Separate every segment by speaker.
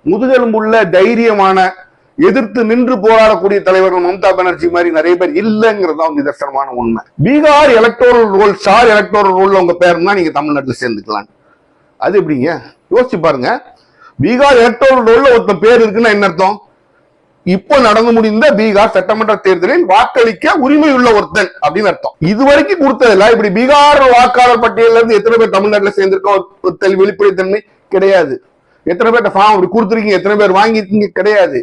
Speaker 1: முதுகெலும்புள்ள தைரியமான எதிர்த்து நின்று போராடக்கூடிய தலைவர்கள் மம்தா பானர்ஜி மாதிரி நிறைய பேர் இல்லைங்கிறதா நிதர்சனமான உண்மை. Bihar electoral roll, star electoral ரோல்ல உங்க பேருனா நீங்க தமிழ்நாட்டில் சேர்ந்துக்கலாம். அது எப்படிங்க? யோசிச்சு பாருங்க. பீகார் எலக்டோரல் ரோல்ல ஒருத்தன் பேர் இருக்குன்னா என்ன அர்த்தம்? இப்போ நடந்து முடிந்த பீகார் சட்டமன்ற தேர்தலில் வாக்களிக்க உரிமை உள்ள ஒருத்தன் அப்படின்னு அர்த்தம். இதுவரைக்கும் கொடுத்ததில்ல. இப்படி பீகார் வாக்காளர் பட்டியல இருந்து எத்தனை பேர் தமிழ்நாட்டில் சேர்ந்திருக்கோம் வெளிப்படைத்தன்மை கிடையாது. எத்தனை பேர் ஃபார்ம் அப்படி கொடுத்துருக்கீங்க, எத்தனை பேர் வாங்கிருக்கீங்க கிடையாது.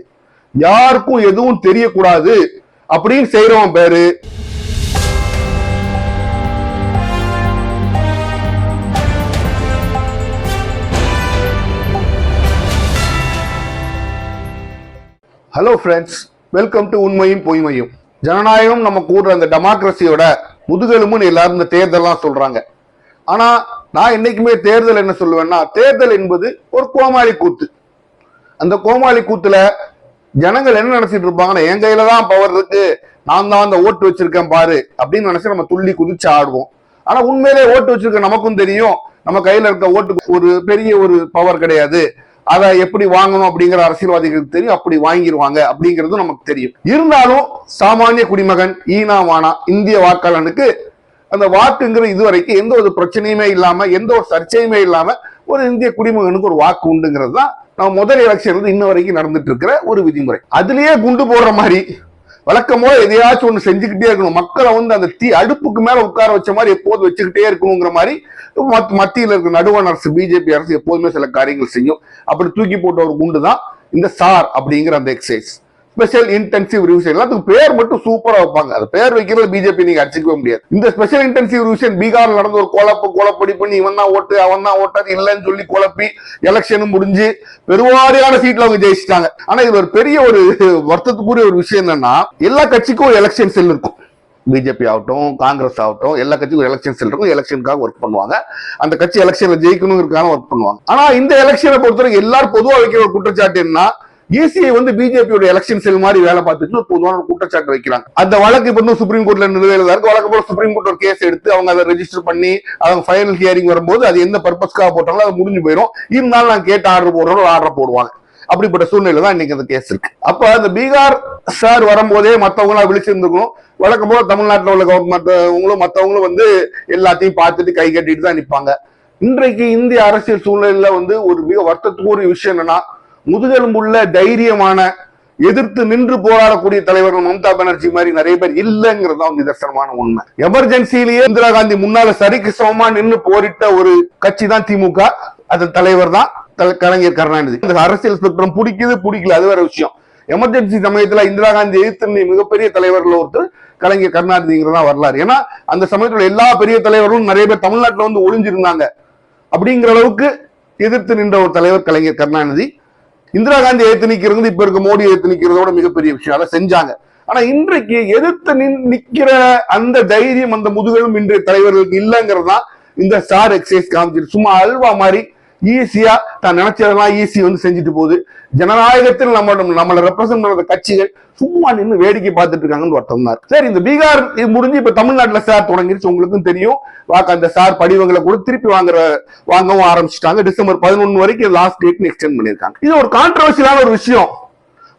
Speaker 1: யாருக்கும் எதுவும் தெரியக்கூடாது அப்படின்னு செய்யறவன் பேரு ஹலோ ஃப்ரெண்ட்ஸ், வெல்கம் டு உண்மையும் பொய்மையும். ஜனநாயகம் நம்ம கூடுற அந்த டெமோக்ரஸியோட முதுகெலும்புன்னு எல்லாரும் இந்த தேர்தலாம் சொல்றாங்க. ஆனா நான் என்னைக்குமே தேர்தல் என்ன சொல்லுவேன்னா, தேர்தல் என்பது ஒரு கோமாளி கூத்து. அந்த கோமாளி கூத்துல ஜனங்கள் என்ன நினைச்சிட்டு இருப்பாங்கன்னா, என் கையில தான் பவர் இருக்கு, நான் தான் அந்த ஓட்டு வச்சிருக்கேன் பாரு அப்படின்னு நினைச்சு நம்ம துள்ளி குதிச்சு ஆடுவோம். ஆனா உண்மையிலே ஓட்டு வச்சிருக்க நமக்கும் தெரியும், நம்ம கையில இருக்க ஓட்டுக்கு ஒரு பெரிய ஒரு பவர் கிடையாது. அதை எப்படி வாங்கணும் அப்படிங்கிற அரசியல்வாதிகளுக்கு தெரியும், அப்படி வாங்கிடுவாங்க அப்படிங்கிறது நமக்கு தெரியும். இருந்தாலும் சாமானிய குடிமகன் ஈனாவானா இந்திய வாக்காளனுக்கு அந்த வாக்குங்கிற இதுவரைக்கும் எந்த ஒரு பிரச்சனையுமே இல்லாம, எந்த ஒரு சர்ச்சையுமே இல்லாம ஒரு இந்திய குடிமகனுக்கு ஒரு வாக்கு உண்டுங்கிறது தான் நம்ம முதல் எலெக்ஷன் இன்ன வரைக்கும் நடந்துட்டு இருக்கிற ஒரு விதிமுறை. அதுலயே குண்டு போடுற மாதிரி வழக்கமோ எதையாச்சும் ஒண்ணு செஞ்சுக்கிட்டே இருக்கணும். மக்களை அந்த அடுப்புக்கு மேல உட்கார வச்ச மாதிரி எப்போது வச்சுக்கிட்டே இருக்கணுங்கிற மாதிரி மத்தியில் இருக்கிற நடுவண் அரசு பிஜேபி அரசு எப்போதுமே சில காரியங்கள் செய்யும். அப்படி தூக்கி போட்ட ஒரு குண்டு தான் இந்த சார் அப்படிங்கிற அந்த எக்ஸசைஸ், ஸ்பெஷல் இன்டென்சிவ் ரிவிஷன். எல்லாத்துக்கும் பேர் மட்டும் சூப்பரா வைப்பாங்க. அது பேர் வைக்கிறது பிஜேபி நீங்க அடிச்சுக்கவே முடியாது. இந்த ஸ்பெஷல் இன்டென்சிவ் ரிவிஷன் பீகார்ல நடந்த ஒரு குழப்படி பண்ணி இவன் தான் ஓட்டு அவன் தான் ஓட்டாது இல்லைன்னு சொல்லி குழப்பி எலெக்ஷனும் முடிஞ்சு பெருவாரியான சீட்ல அவங்க ஜெயிச்சிட்டாங்க. ஆனா இது ஒரு பெரிய ஒரு வருத்தத்துக்குரிய ஒரு விஷயம் என்னன்னா, எல்லா கட்சிக்கும் ஒரு எலெக்ஷன் செல் இருக்கும். பிஜேபி ஆகட்டும், காங்கிரஸ் ஆகட்டும், எல்லா கட்சிக்கும் ஒரு எலெக்ஷன் செல் இருக்கும். எலெக்ஷனுக்காக ஒர்க் பண்ணுவாங்க. அந்த கட்சி எலெக்ஷன்ல ஜெயிக்கணுங்கிறதுக்காக ஒர்க் பண்ணுவாங்க. ஆனா இந்த எலெக்ஷனை பொறுத்தவரைக்கும் எல்லாரும் பொதுவா வைக்கிற ஒரு குற்றச்சாட்டு என்ன, இசிஐ பிஜேபியோட எலெக்ஷன் செல் மாதிரி வேலை பார்த்துட்டு பொதுவான குற்றச்சாட்டு வைக்கிறாங்க. அந்த வழக்கு இப்ப சுப்ரீம் கோர்ட்ல நிலுவையில இருக்கு. வழக்கு போல சுப்ரீம் கோர்ட் ஒரு கேஸ் எடுத்து அவங்க அதை ரெஜிஸ்டர் பண்ணி அவங்க ஃபைனல் ஹியரிங் வரும்போது அது எந்த பர்பஸ்க்காக போட்டாங்களோ அது முடிஞ்சு போயிடும். இருந்தாலும் நான் கேட்ட ஆர்டர் போடுறோம், ஆர்டர் போடுவாங்க. அப்படிப்பட்ட சூழ்நிலை தான் இன்னைக்கு அந்த கேஸ் இருக்கு. அப்ப அந்த பீகார் சார் வரும்போதே மத்தவங்களா விழிச்சிருந்துக்கணும். வழக்கம் போல தமிழ்நாட்டில் உள்ள கவர்மெண்ட் மத்தவங்களும் எல்லாத்தையும் பார்த்துட்டு கை கட்டிட்டு தான் நிற்பாங்க. இன்றைக்கு இந்திய அரசியல் சூழ்நிலையில ஒரு மிக வருத்தத்துக்குரிய விஷயம் என்னன்னா, முதுகெலும்புள்ள தைரியமான எதிர்த்து நின்று போராடக்கூடிய தலைவர்கள் மம்தா பானர்ஜி மாதிரி நிறைய பேர் இல்லைங்கிறதா நிதர்சனமான உண்மை. எமர்ஜென்சிலேயே இந்திரா காந்தி முன்னால சரிக்கு சமமா நின்று போரிட்ட ஒரு கட்சி தான் திமுக. அது தலைவர் தான் கலைஞர் கருணாநிதி. இந்த அரசியல் ஸ்பெக்ட்ரம் பிடிக்கல, அது வேற விஷயம். எமர்ஜென்சி சமயத்துல இந்திரா காந்தி எதிர்த்து மிகப்பெரிய தலைவர்கள் ஒருத்தர் கலைஞர் கருணாநிதிங்கிறதா வரலாறு. ஏன்னா அந்த சமயத்துல எல்லா பெரிய தலைவர்களும் நிறைய பேர் தமிழ்நாட்டில் ஒளிஞ்சிருந்தாங்க. அப்படிங்கிற அளவுக்கு எதிர்த்து நின்ற ஒரு தலைவர் கலைஞர் கருணாநிதி. இந்திரா காந்தி எதிர்த்து நிக்கிறது இப்ப இருக்க மோடி எதிர்த்து நிக்கிறதோட மிகப்பெரிய விஷயம். அதை செஞ்சாங்க. ஆனா இன்றைக்கு எதிர்த்து நிக்கிற அந்த தைரியம் அந்த முதுகெலும் இன்றைய தலைவர்களுக்கு இல்லைங்கிறது தான் இந்த ஸ்டார் எக்ஸசைஸ் காமிச்சிருக்கு. சும்மா அல்வா மாதிரி ஈஸியா தான் நினைச்சதெல்லாம் ஈஸி செஞ்சுட்டு போகுது. ஜனநாயகத்தில் நம்மளை ரெப்ரசென்ட் பண்ற கட்சிகள் சும்மா நின்று வேடிக்கை பார்த்துட்டு இருக்காங்கன்னு அர்த்தம் தான். சரி, இந்த பீகார் முடிஞ்சு இப்ப தமிழ்நாட்டுல சார் தொடங்கிருச்சு. உங்களுக்கும் தெரியும், அந்த சார் படிவங்களை கூட திருப்பி வாங்கவும் ஆரம்பிச்சுட்டாங்க. டிசம்பர் 11 வரைக்கும் லாஸ்ட் டேட் எக்ஸ்டெண்ட் பண்ணிருக்காங்க. இது ஒரு கான்ட்ரவர்சியலான ஒரு விஷயம்.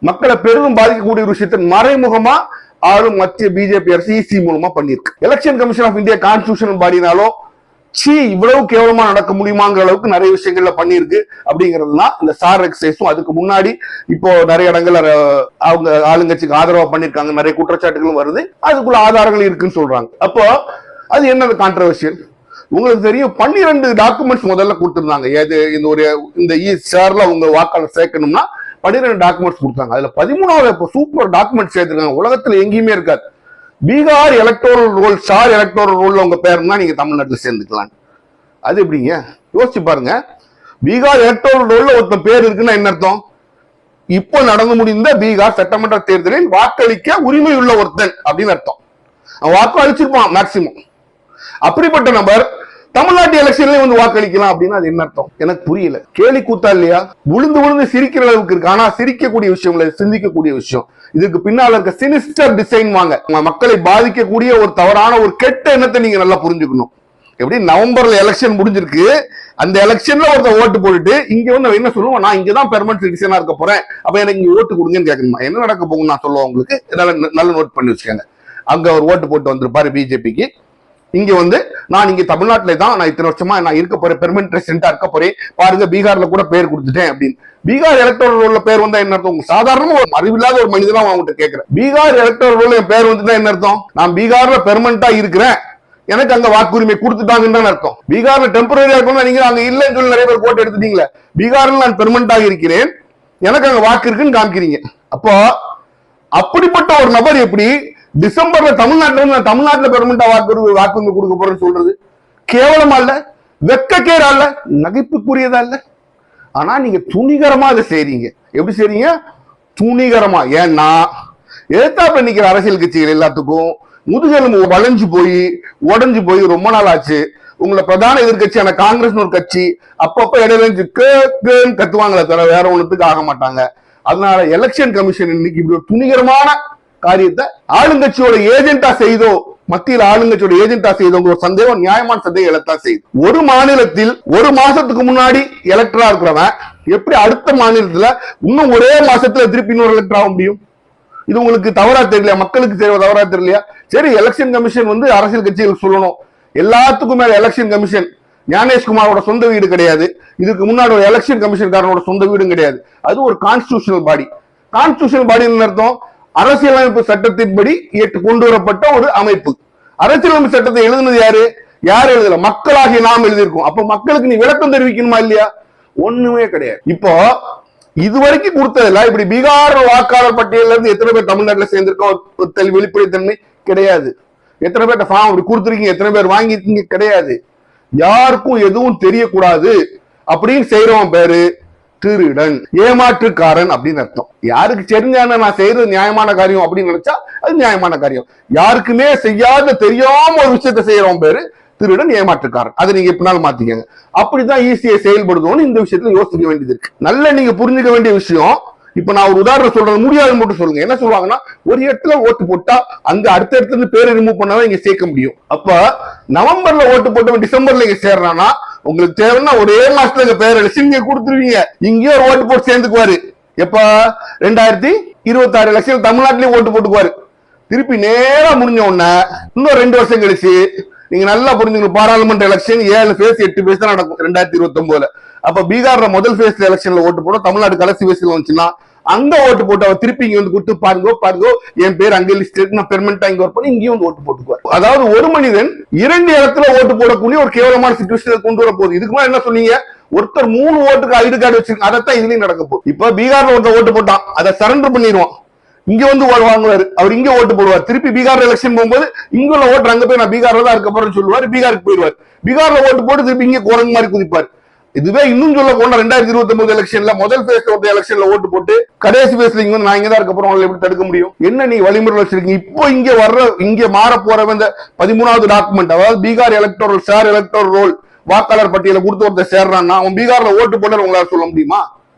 Speaker 1: மக்களை பெரிதும் பாதிக்கக்கூடிய ஒரு விஷயத்தை மறைமுகமா ஆளும் மத்திய பிஜேபி அரசு இசி மூலமா பண்ணிருக்கு. Election commission of India constitution பாடினாலும் இவ்வளவு கேவலமா நடக்க முடியுமாங்கிற அளவுக்கு நிறைய விஷயங்கள்ல பண்ணிருக்கு. அப்படிங்கிறதுதான் இந்த சார் எக்ஸசைஸும். அதுக்கு முன்னாடி இப்போ நிறைய இடங்கள்ல அவங்க ஆளுங்கட்சிக்கு ஆதரவா பண்ணிருக்காங்க. நிறைய குற்றச்சாட்டுகளும் வருது. அதுக்குள்ள ஆதாரங்கள் இருக்குன்னு சொல்றாங்க. அப்போ அது என்ன கான்ட்ரவர்சியல்? உங்களுக்கு தெரியும், 12 டாக்குமெண்ட்ஸ் முதல்ல கொடுத்திருந்தாங்க. இந்த சார்ல உங்க வாக்காளர் சேர்க்கணும்னா 12 டாக்குமெண்ட்ஸ் கொடுத்தாங்க. அதுல 13வது சூப்பர் டாக்குமெண்ட் சேர்த்திருக்காங்க. உலகத்துல எங்கேயுமே இருக்காது. Bihar electoral roll, star electoral ரோல்ல உங்க பேருனா நீங்க தமிழ்நாட்டில் சேர்ந்துக்கலாம். அது எப்படிங்க? யோசிச்சு பாருங்க. பீகார் எலக்டோரல் ரோல்ல ஒருத்தன் பேர் இருக்குன்னா என்ன அர்த்தம்? இப்போ நடந்து முடிந்த பீகார் சட்டமன்ற தேர்தலில் வாக்களிக்க உரிமை உள்ள ஒருத்தன் அப்படின்னு அர்த்தம். அவன் வாக்கு அளிச்சிருப்பான் மேக்சிமம். அப்படிப்பட்ட நபர் தமிழ்நாட்டு எலெக்ஷன்ல வாக்களிக்கலாம் அப்படின்னா அது என்ன அர்த்தம்? எனக்கு புரியல. கேலி கூத்தா இல்லையா? விழுந்து சிரிக்கிற அளவுக்கு இருக்கு. ஆனா சிரிக்கக்கூடிய விஷயம் இல்ல, சிந்திக்கக்கூடிய விஷயம். இதுக்கு பின்னால இருக்க சினிஸ்டர் டிசைன் வாங்க மக்களை பாதிக்கக்கூடிய ஒரு தவறான ஒரு கெட்ட எண்ணத்தை நீங்க நல்லா புரிஞ்சுக்கணும். எப்படி நவம்பர்ல எலெக்ஷன் முடிஞ்சிருக்கு, அந்த எலெக்ஷன்ல ஒருத்தர் ஓட்டு போட்டுட்டு இங்க வந்து என்ன சொல்லுவோம், நான் இங்கதான் பெர்மனன்ட் சிட்டிசனா இருக்க போறேன், அப்ப எனக்கு இங்க ஓட்டு கொடுங்கன்னு கேட்கணுமா? என்ன நடக்க போகும்னு நான் சொல்லுவேன் உங்களுக்கு, நல்ல நோட் பண்ணி வச்சுக்கோங்க. அங்க ஒரு ஓட்டு போட்டு வந்திருப்பாரு பிஜேபிக்கு, இங்க வந்து நான் இங்க தமிழ்நாட்டுல தான் நான் இத்தனை வருஷமா நான் இருக்க போறேன், பெர்மனன்ட் ரெசிடென்டா இருக்க போறேன், பாருங்க பீகார்ல கூட பேர் கொடுத்துட்டேன் அப்படின்னு. பீகார் எலக்டோரல் ரோல்ல பேர் வந்தா என்ன அர்த்தம்? சாதாரணமா ஒரு அறிவில்லாத ஒரு மனிதனா அவங்ககிட்ட கேட்கிறேன், பீகார் எலக்டோரல் ரோல்ல என் பேர் வந்துட்டா என்ன அர்த்தம்? நான் பீகார்ல பெர்மனண்டா இருக்கிறேன், எனக்கு அங்க வாக்குரிமை கொடுத்துட்டாங்கன்னு அர்த்தம். பீகார்ல டெம்பரரியா இருக்கணும், நீங்க அங்க இல்லைன்னு சொல்லி நிறைய பேர் போட்டு எடுத்துட்டீங்களா? பீகார்ல நான் பெர்மனண்டாக இருக்கிறேன், எனக்கு அங்க வாக்கு இருக்குன்னு காமிக்கிறீங்க. அப்போ அப்படிப்பட்ட ஒரு நபர் எப்படி டிசம்பர்ல தமிழ்நாட்டுல பெர்மனண்டா வாக்குரிமை கொடுக்க போறேன்னு சொல்றது? கேவலமா இல்ல? வெக்கக்கேடா இல்ல? நகைப்புக்குரியதா இல்ல? ஆனா நீங்க துணிகரமா அதை செய்றீங்க. எப்படி செய்றீங்க? துணிகரமா. ஏன்னா எதிர்த்தாப்புல நிக்கிற அரசியல் கட்சிகள் எல்லாத்துக்கும் முதுகெலும்பு வளைஞ்சு போய் உடஞ்சு போய் ரொம்ப நாள் ஆச்சு. உங்களை பிரதான எதிர்கட்சியான காங்கிரஸ் ஒரு கட்சி அப்பப்ப இடையில கத்துவாங்களே தவிர வேற ஒண்ணுத்துக்கு ஆக மாட்டாங்க. அதனால எலெக்ஷன் கமிஷன் இன்னைக்கு இப்படி ஒரு துணிகரமான காரியத்தை ஆளுங்கட்சியோட ஏஜென்டா செய்தோ, மத்தியில் ஆளுங்கட்சியோட ஏஜென்டா செய்தோங்க ஒரு சந்தேகம், நியாயமான சந்தேகம் எழத்தான் செய்யுது. ஒரு மாநிலத்தில் ஒரு மாசத்துக்கு முன்னாடி எலக்டரா இருக்கிறவன் எப்படி அடுத்த மாநிலத்துல இன்னும் ஒரே மாசத்துல திருப்பி இன்னொரு எலக்டர் ஆக முடியும்? இது உங்களுக்கு தவறா தெரியலையா? மக்களுக்கு தவறா தெரியலையா? சரி, எலெக்ஷன் கமிஷன் வந்து அரசியல் கட்சிகள் சொல்லணும். எல்லாத்துக்கும் மேல எலெக்ஷன் கமிஷன் ஞானேஷ்குமாரோட சொந்த வீடு கிடையாது, இதுக்கு முன்னாடி ஒரு எலெக்ஷன் கமிஷன்காரனோட சொந்த வீடும் கிடையாது. அது ஒரு கான்ஸ்டிடியூஷனல் பாடி. கான்ஸ்டிடியூஷனல் பாடின்னு அர்த்தம் அரசியலமைப்பு சட்டத்தின்படி கொண்டு வரப்பட்ட ஒரு அமைப்பு. அரசியலமைப்பு சட்டத்தை எழுதுனது யாரு? யார் எழுதல? மக்களாகிய நாம் எழுதியிருக்கோம். அப்ப மக்களுக்கு நீ விளக்கம் தெரிவிக்கணுமா இல்லையா? ஒண்ணுமே கிடையாது. இப்போ இதுவரைக்கும் கொடுத்ததில்ல. இப்படி பீகார் வாக்காளர் பட்டியல இருந்து எத்தனை பேர் தமிழ்நாட்டுல சேர்ந்திருக்கோம் வெளிப்படைத்தன்மை கிடையாது. எத்தனை பேர்ட்ட ஃபார்ம் அப்படி கொடுத்துருக்கீங்க, எத்தனை பேர் வாங்கிருக்கீங்க கிடையாது. யாருக்கும் எதுவும் தெரியக்கூடாது அப்படின்னு செய்யறவன் பேரு திருடன், ஏமாற்றுக்காரன் அப்படின்னு அர்த்தம். யாருக்கு தெரிஞ்சான நான் செய்யறது நியாயமான காரியம் அப்படின்னு நினைச்சா அது நியாயமான காரியம். யாருக்குமே செய்யாத தெரியாம ஒரு விஷயத்த செய்யறவன் பேரு திருடன், ஏமாற்றுக்காரன். அதை நீங்க எப்படினாலும் மாத்திக்கங்க. அப்படிதான் ஈஸியா செயல்படுதோன்னு இந்த விஷயத்துல யோசிக்க வேண்டியது இருக்கு. நல்ல நீங்க புரிஞ்சுக்க வேண்டிய விஷயம். இப்ப நான் ஒரு உதாரணம் சொல்றது, முடியாது மட்டும் சொல்லுங்க. என்ன சொல்லுவாங்கன்னா, ஒரு இடத்துல ஓட்டு போட்டா அங்க அடுத்த இடத்துல இருந்து பேரை ரிமூவ் பண்ணாதான் இங்க சேர்க்க முடியும். அப்ப நவம்பர்ல ஓட்டு போட்டவன் டிசம்பர்ல இங்க சேர்றானா, உங்களுக்கு தேவைன்னா ஒரே மாசத்துல இங்க பேர் அடிச்சு இங்க கொடுத்துருவீங்க, இங்கேயே ஒரு ஓட்டு போட்டு சேர்ந்துக்குவாரு. எப்ப 2026 எலெக்ஷன் தமிழ்நாட்டிலேயே ஓட்டு போட்டுக்குவாரு. திருப்பி நேரா முடிஞ்ச உடனே இன்னும் 2 வருஷம் கழிச்சு நீங்க நல்லா புரிஞ்சுக்கணும், பாராளுமன்ற எலெக்ஷன் 7 பேஸ் 8 பேஸ் தான் நடக்கும் 2029. அப்ப பீகார்ல முதல் பேஸ்ல எலெக்ஷன்ல ஓட்டு போட தமிழ்நாடு கடைசி பேஸ்ல வந்துச்சுன்னா அங்க ஓட்டு போட்டு அவர் திருப்பி இங்க வந்து கொடுத்து பாருங்க என் பேர் அங்க லிஸ்ட் நான் பெர்மனண்டா இங்க ஒர்க் பண்ணி இங்கேயும் வந்து ஓட்டு போட்டுக்குவார். அதாவது ஒரு மனிதன் 2 இடத்துல ஓட்டு போடக்கூடிய ஒரு கேவலமான சிச்சுவேஷன் கொண்டு வர போகுது. இதுக்கு மேல என்ன சொன்னீங்க? ஒருத்தர் 3 ஓட்டுக்கு ஐடி கார்டு வச்சிருக்காங்க, அதைத்தான் இதுலயும் நடக்க போகுது. இப்ப பீகார்ல ஒருத்தர் ஓட்டு போட்டான், அதை சரண்டர் பண்ணிடுவான், இங்க வந்து வாங்குவாரு, அவர் இங்க ஓட்டு போடுவார். திருப்பி பீகார் எலெக்ஷன் போகும்போது இங்க உள்ள ஓட்டு அங்க போய் நான் பீகார்ல தான் இருக்க போறேன்னு சொல்லுவாரு, பீகாருக்கு போயிடுவார். பீகார்ல ஓட்டு போட்டு திருப்பி இங்க குரங்கு மாதிரி குதிப்பார். இதுவே இன்னும் சொல்ல போனா 2029 எலெக்ஷன்ல முதல் பேஸ் எலெக்ஷன்ல ஓட்டு போட்டு கடைசி பேஸ்ல இங்க வந்து நான் இங்கதான் இருக்க போறோம், எப்படி தடுக்க முடியும்? என்ன நீ வழிமுறை வச்சிருக்கீங்க? இப்போ இங்க மாற போற இந்த 13வது டாக்குமெண்ட், அதாவது Bihar electoral share electoral role வாக்காளர் பட்டியலை கொடுத்து ஒருத்தர் சேர்றான்னா அவன் பீகார்ல ஓட்டு போட்டு உங்களால சொல்ல முடியுமா?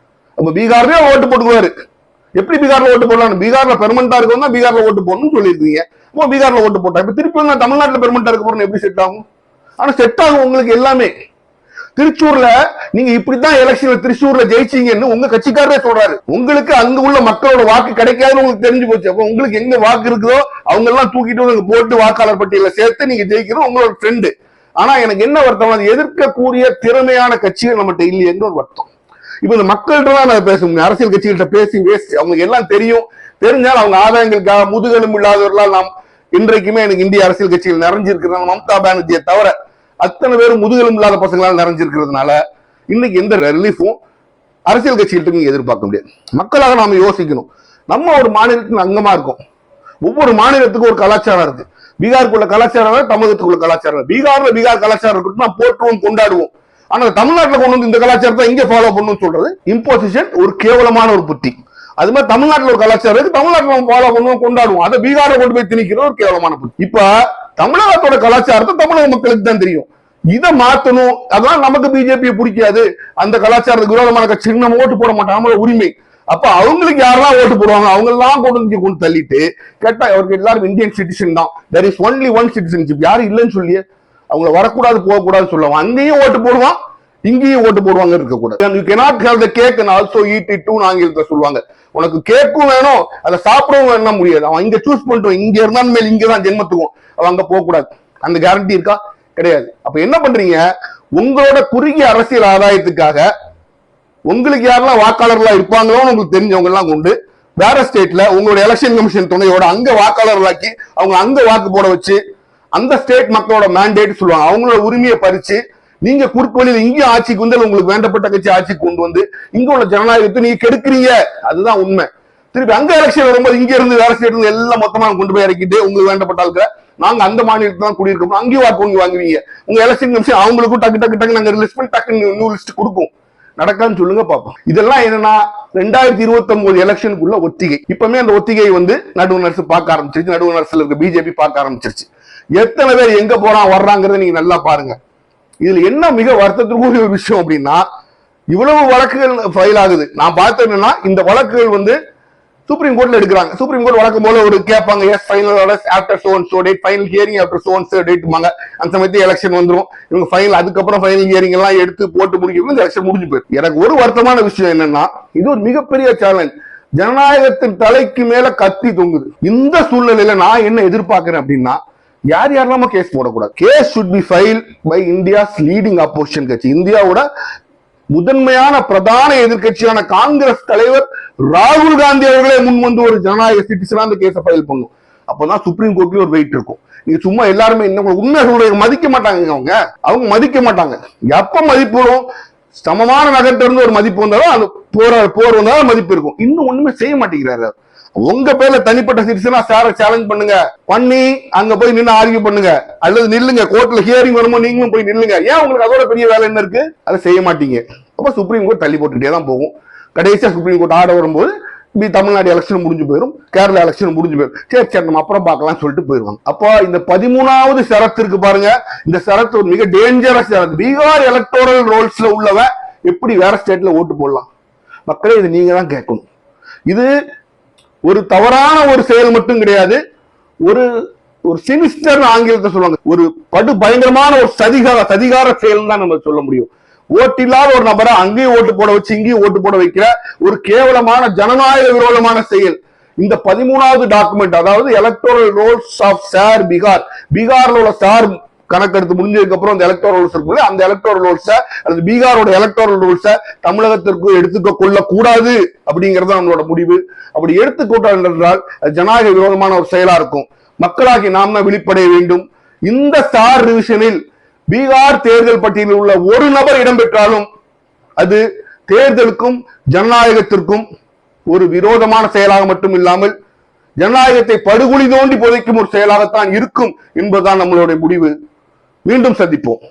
Speaker 1: அப்ப பீகார்லயே ஓட்டு போட்டுக்குவாரு. எப்படி பீகார்ல ஓட்டு போடலாம்? பீகார்ல பெர்மனண்டா இருக்கவங்க பீகார்ல ஓட்டு போடணும்னு சொல்லியிருக்கீங்க. அப்போ பீகார்ல ஓட்டு போட்டா இப்ப திருப்பி வந்து தமிழ்நாட்டுல பெர்மனண்டா இருக்க போறோம், எப்படி செட் ஆகும்? ஆனா செட் ஆகும் உங்களுக்கு எல்லாமே. திருச்சூர்ல நீங்க இப்படித்தான் எலெக்ஷன்ல திருச்சூர்ல ஜெயிச்சீங்கன்னு உங்க கட்சிக்காரரே சொல்றாரு. உங்களுக்கு அங்க உள்ள மக்களோட வாக்கு கிடைக்காதுன்னு உங்களுக்கு தெரிஞ்சு போச்சு. அப்ப உங்களுக்கு எங்க வாக்கு இருக்குதோ அவங்க எல்லாம் தூக்கிட்டு வந்து போட்டு வாக்காளர் பட்டியல சேர்த்து நீங்க ஜெயிக்கிறது உங்களோட ட்ரெண்ட். ஆனா எனக்கு என்ன வருத்தம், அது எதிர்க்கக்கூடிய திறமையான கட்சிகள் நம்மகிட்ட இல்லையேன்னு ஒரு வருத்தம். இப்ப இந்த மக்கள்கிட்ட தான் நான் பேச முடியும், அரசியல் கட்சிகள்கிட்ட பேசி வேஸ்ட். அவங்களுக்கு எல்லாம் தெரியும், தெரிஞ்சாலும் அவங்க ஆதாயங்களுக்காக முதுகெலும்பு இல்லாதவர்களால் நாம் இன்றைக்குமே எனக்கு இந்திய அரசியல் கட்சிகள் நிறைஞ்சிருக்கிறாங்க. மம்தா பானர்ஜியை தவிர அத்தனை பேரும் முதுகெலும்பு இல்லாத பசங்களால் நிறைஞ்சிருக்கிறதுனால இன்னைக்கு எந்த ரிலீஃபும் அரசியல் கட்சிகள்கிட்ட நீங்க எதிர்பார்க்க முடியாது. மக்களாக நாம யோசிக்கணும். நம்ம ஒரு மாநிலத்தின் அங்கமா இருக்கோம். ஒவ்வொரு மாநிலத்துக்கும் ஒரு கலாச்சாரம் இருக்கு. பீகாருக்குள்ள கலாச்சாரம் தமிழகத்துக்குள்ள கலாச்சாரம். பீகார்ல பீகார் கலாச்சாரம் இருக்கட்டும், நான் போற்றுவோம் கொண்டாடுவோம். ஆனா தமிழ்நாட்டில் கொண்டு வந்து இந்த கலாச்சாரத்தை இங்க ஃபாலோ பண்ணணும்னு சொல்றது இம்போசிஷன், ஒரு கேவலமான ஒரு புத்தி. அது மாதிரி தமிழ்நாட்டில் ஒரு கலாச்சாரம் இருக்கு, தமிழ்நாட்டில் ஃபாலோ பண்ணுவோம் கொண்டாடுவோம், அதை பீகார்ல கொண்டு போய் திணிக்கிறது ஒரு கேவலமான புத்தி. இப்ப தமிழகத்தோட கலாச்சாரத்தை தமிழக மக்களுக்கு தான் தெரியும், இதை மாத்தணும். அதனால நமக்கு பிஜேபியை பிடிக்காது, அந்த கலாச்சாரத்துக்கு விரோதமான கட்சி நம்ம ஓட்டு போட மாட்டோம், நம்மளோட உரிமை. அப்ப அவங்களுக்கு யாரெல்லாம் ஓட்டு போடுவாங்க அவங்க எல்லாம் கொண்டு தள்ளிட்டு கேட்டா அவருக்கு எல்லாரும் இந்தியன் சிட்டிசன் தான், there is only one citizenship, யாரும் இல்லைன்னு சொல்லியே. அவங்க வரக்கூடாது போகக்கூடாதுன்னு சொல்லுவாங்க. அங்கேயும் ஓட்டு போடுவான், இங்கேயும் ஓட்டு போடுவாங்க இருக்கக்கூடாது. You cannot have the cake and also eat it too ஆங்கிலத்தை சொல்லுவாங்க. உனக்கு கேக்கும் வேணும், அதை சாப்பிடவும் வேணும் முடியாது. அவன் இங்க சூஸ் பண்ணிட்டு இங்க இருந்தாலும் மேல் இங்கதான் ஜென்மத்துக்கும் அவன் அங்க போக கூடாது. அந்த கேரண்டி இருக்கா? கிடையாது. அப்ப என்ன பண்றீங்க, உங்களோட குறுகிய அரசியல் ஆதாயத்துக்காக உங்களுக்கு யாரெல்லாம் வாக்காளர்களா இருப்பாங்களோன்னு உங்களுக்கு தெரிஞ்சவங்க எல்லாம் கொண்டு வேற ஸ்டேட்ல உங்களோட எலெக்ஷன் கமிஷன் துணையோட அங்க வாக்காளர்களாக்கி அவங்க அங்க வாக்கு போட வச்சு அந்த ஸ்டேட் மக்களோட மேண்டேட் சொல்லுவாங்க, அவங்களோட உரிமையை பறிச்சு நீங்க குறுக்கு வழியில் இங்கேயும் ஆட்சிக்கு வந்து உங்களுக்கு வேண்டப்பட்ட கட்சி ஆட்சிக்கு கொண்டு வந்து இங்க உள்ள ஜனநாயகத்தை நீங்க கெடுக்கிறீங்க. அதுதான் உண்மை. திருப்பி அங்க எலெக்ஷன் வரும்போது இங்க இருந்து வேற ஸ்டேட் இருந்து எல்லாம் மொத்தமா கொண்டு போய் இறக்கிட்டு உங்களுக்கு வேண்டப்பட்ட ஆளுக்கு நாங்க அந்த மாநிலத்துல தான் குடியிருக்கோம் அங்கேயும் வாக்கு வாங்குவீங்க. உங்க எலெக்ஷன் கமிஷன் அவங்களுக்கும் டக்கு டக்கு டக்கு நாங்க லிஸ்ட் பண்ணி டக்கு நியூ லிஸ்ட் கொடுக்கும். நடக்கான்னு சொல்லுங்க பாப்போம். இதெல்லாம் என்னன்னா 2029 எலெக்ஷனுக்குள்ள ஒத்திகை. இப்பவுமே அந்த ஒத்திகை வந்து நடுவண் அரசு பார்க்க ஆரம்பிச்சிருச்சு. நடுவண் அரசுல இருக்க பிஜேபி பார்க்க ஆரம்பிச்சிருச்சு. எத்தனை பேர் எங்க போறான் வர்றாங்கிறத நீங்க நல்லா பாருங்க. இதுல என்ன மிக வருத்தத்திற்குரிய ஒரு விஷயம் அப்படின்னா, இவ்வளவு வழக்குகள் ஃபைல் ஆகுது. நான் பார்த்தேன் என்னன்னா, இந்த வழக்குகள் வந்து சுப்ரீம் கோர்ட்ல எடுக்கிறாங்க. சுப்ரீம் கோர்ட் வழக்கம் போல ஒரு கேட்பாங்க, as final orders after so and so date, final hearing after so and so டேட்பாங்க. அந்த சமயத்தில் எலெக்ஷன் வந்துரும். இவங்க ஃபைனல் அதுக்கப்புறம் ஃபைனல் ஹியரிங் எல்லாம் எடுத்து போட்டு முடிக்கும் எலெக்ஷன் முடிஞ்சு போயிடும். எனக்கு ஒரு வருத்தமான விஷயம் என்னன்னா, இது ஒரு மிகப்பெரிய சேலஞ்ச். ஜனநாயகத்தின் தலைக்கு மேல கத்தி தொங்குது. இந்த சூழ்நிலையில நான் என்ன எதிர்பார்க்கிறேன் அப்படின்னா, யார் யாரெல்லாம கேஸ் போடக்கூடாது. Case should be filed by India's leading opposition கட்சி. இந்தியாவோட முதன்மையான பிரதான எதிர்கட்சியான காங்கிரஸ் தலைவர் ராகுல் காந்தி அவர்களே முன் வந்து ஒரு ஜனநாயக சிட்டிசனா அந்த கேஸை ஃபைல் பண்ணும். அப்பதான் சுப்ரீம் கோர்ட்லயும் ஒரு வெயிட் இருக்கும். நீங்க சும்மா எல்லாருமே என்ன உண்மை சொல்ற மதிக்க மாட்டாங்க. அவங்க மதிக்க மாட்டாங்க. எப்ப மதிப்பு வரும், சமமான நகர்த்த இருந்து ஒரு மதிப்பு வந்தாலும் அந்த போர் வந்தாலும் மதிப்பு இருக்கும். இன்னும் ஒண்ணுமே செய்ய மாட்டேங்கிறாரு. உங்க பேர்ல தனிப்பட்ட சிட்டிசனா சார சேலஞ்ச் பண்ணுங்க, பண்ணி அங்க போய் நின்று ஆர்கியூ பண்ணுங்க, அல்லது நில்லுங்க, கோர்ட்ல ஹியரிங் வரும்போது நீங்களும் போய் நில்லுங்க. ஏன் உங்களுக்கு அதோட பெரிய வேலை என்ன இருக்கு? அதை செய்ய மாட்டீங்க. அப்ப சுப்ரீம் கோர்ட் தள்ளி போட்டுட்டே தான் போகும். கடைசியா சுப்ரீம் கோர்ட் ஆர்டர் வரும்போது தமிழ்நாடு எலெக்ஷன் முடிஞ்சு போயிடும், கேரளா எலெக்ஷன் முடிஞ்சு போயிடும். சரி நம்ம அப்புறம் பார்க்கலாம் சொல்லிட்டு போயிருவாங்க. அப்போ இந்த 13வது ஷரத்து இருக்கு பாருங்க, இந்த ஷரத்து ஒரு மிக டேஞ்சரஸ் ஷரத்து. பீகார் எலக்டோரல் ரோல்ஸ்ல உள்ளவன் எப்படி வேற ஸ்டேட்ல ஓட்டு போடலாம்? மக்களே இது நீங்க தான் கேட்கணும். இது ஒரு தவறான ஒரு செயல் மட்டும் கிடையாது, ஒரு சினிஸ்டர் ஆங்கிலத்தை சொல்லுவாங்க, ஒரு படு பயங்கரமான ஒரு சதிகார செயல் தான் நம்ம சொல்ல முடியும். ஓட்டில்லாத ஒரு நபரை அங்கேயும் ஓட்டு போட வச்சு இங்கேயும் ஓட்டு போட வைக்கிற ஒரு கேவலமான ஜனநாயக விரோதமான செயல். இந்த 13வது டாக்குமெண்ட், அதாவது எலக்டோரல் ரோல்ஸ் ஆஃப் சார் பீகார்ல உள்ள சார் கணக்கெடுத்து முடிஞ்சதுக்கு அப்புறம் அந்த எலக்டோரல் ரூல்ஸ் இருக்கு, அந்த எலக்டோரல் ரூல்ஸ அல்லது பீகாரோட எலக்டோரல் ரூல்ஸ தமிழகத்திற்கு எடுத்துக்க கொள்ள கூடாது அப்படிங்கறது நம்மளோட முடிவு. அப்படி எடுத்துக்கொண்டால் என்றால் ஜனநாயக விரோதமான ஒரு செயலா இருக்கும். மக்களாகி நாம் தான் விழிப்படைய வேண்டும். இந்த ஸ்டார் ரிவிஷனில் பீகார் தேர்தல் பட்டியலில் உள்ள ஒரு நபர் இடம்பெற்றாலும் அது தேர்தலுக்கும் ஜனநாயகத்திற்கும் ஒரு விரோதமான செயலாக மட்டும் இல்லாமல் ஜனநாயகத்தை படுகொலி தோண்டி புதைக்கும் ஒரு செயலாகத்தான் இருக்கும் என்பதுதான் நம்மளுடைய முடிவு. மீண்டும் சந்திப்போம்.